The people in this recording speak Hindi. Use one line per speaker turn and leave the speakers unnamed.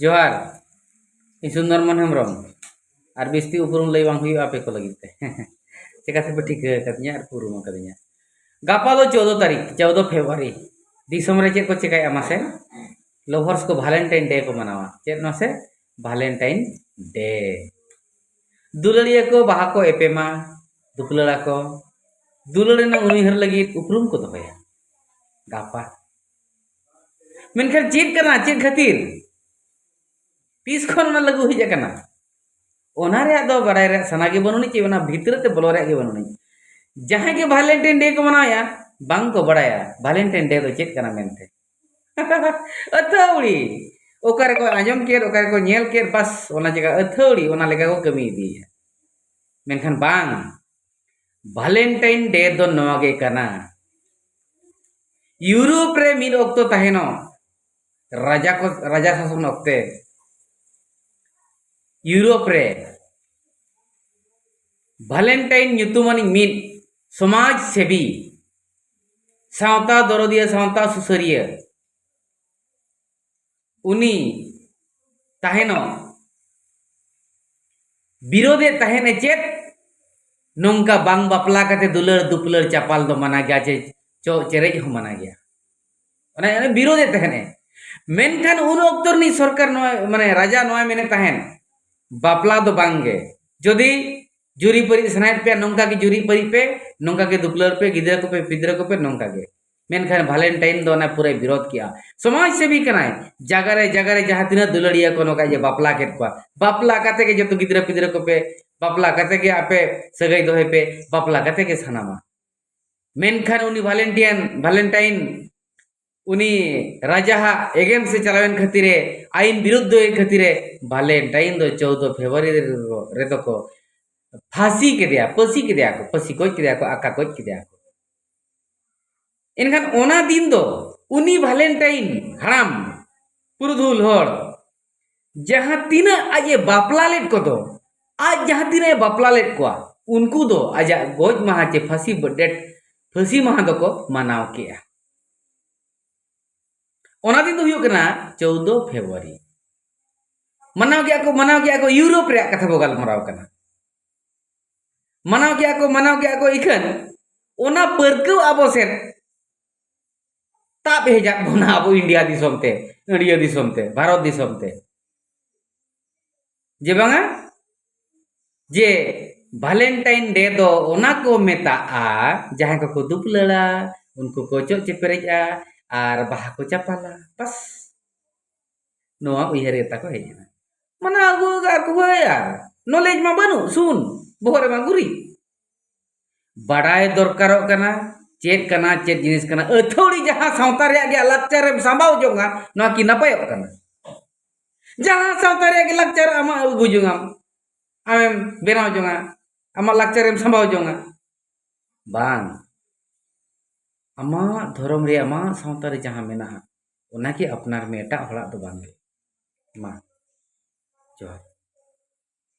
जोहार इन सुंदरमन हेम्ब्रम और बिस्ती उपरुम लई बांग हुई आपे को लगिते चिका से ठीक कदिया और पुरुम कदिया गापा दो 14 तारीख 14 फेब्रुआरी दिसम रे चेक को चिकाया मासे लवर्स को वैलेंटाइन डे को मनावा चेक नो से वैलेंटाइन डे दुलड़िया को बाहा को एपेमा दुपलड़ा को दुलड़े ना उनिहर लगी उपरुम को दोया गापा मेनखान चेक करना चेक खातिर तीस खन लगू हज करना बाड़ाय सनागे बनुनी चे भीतर ते बोलो बनुनी जहाँ के वैलेंटाइन डे को मनाया बांग को बड़ाया वैलेंटाइन डे तो चेक करना मेनते अथौड़ी ओकारे को आजम केर ओकारे को नेल केर बस ओना जगह अथौड़ी ओना लेका को कमी दी मेनखान बांग वैलेंटाइन डे दो नवागे करना यूरोप रे मिल ओक्तो तहेनो राजा शासन ओक्ते यूरोप रे वैलेंटाइन ᱧᱩᱛᱩᱢᱟᱱᱤ मिल समाज सेवी सावता दरदिया सावता सुसरिया उनी तहेनो विरोधे तहेने चेत नोंका बांग बापला कते दुलर दुपलर चापाल दो मना गया चे चो चेरेज हो मना गया अने विरोधे तहेने मेनखान उन ओक्तरनी सरकार माने राजा नोय मेने तहेन बापला दो बांगे जदि जुरी परी सनायत पे नोंका की जुरी परी पे नोंका के दुपलर पे गिदरा को पे नोंका के मेनखान वैलेंटाइन दो ना पूरे विरोध किया समाज सेवी कनाय जगरे जहां तीना दुलड़िया को नोका जे बापला के बापला काते के जतो गिदरा को पे बापला काते के आपे सगई दोहे पे बापला काते के सनामा मेनखान उनी वैलेंटाइन उनी राजा एगेन से चलावेन खतिरे आईन विरुद्ध खतिरे वैलेंटाइन दो 14 फेब्रुआरी रे तो को फांसी के दिया पसी के दिया को पसी कोच के दिया को आका कोच के दिया को इनखान ओना दिन दो उनी वैलेंटाइन हराम पुरुधुल होड़ जहां तीना आज बापला लेट को दो आज जहां तीना बापला लेट को उनको दो आज गोज महा चे फांसी महा दो को मनाव किया ओना दिन दो हुयो कना 14 फेब्रुआरी मनाव गया को यूरोप रे कथा बो गलमराव कना मनाव गया को इखन ओना परकव आबो सेन ताप हेजाक बोना आबो इंडिया दिसोमते इंडिया दिसोमते भारत दिसोमते जे बांगा जे वैलेंटाइन डे दो ओना को मेता जहां को दुपलड़ा उनको को चो चेपरेजा और बाहा को चापाला बस नोआ उयहरेता को हेजना मना आगु यार नॉलेज मा बनु सुन बोहरे मा गुरी बड़ाय दरकारो कना चेक जिनिस कना अथौड़ी जहां सावता रे गे लाक्चर रे सांबाव जोंगा नोआ की नपायो कना जहां सावता रे गे लाक्चर आमा अगु जोंगा आमेम बेनाव जोंगा आमा लाक्चर रे सांबाव जोंगा बांग आमा धर्म रे आमा सावता रे जहां मेना ओना की अपनार में एटा हड़ा दो बांगे मा जोहार।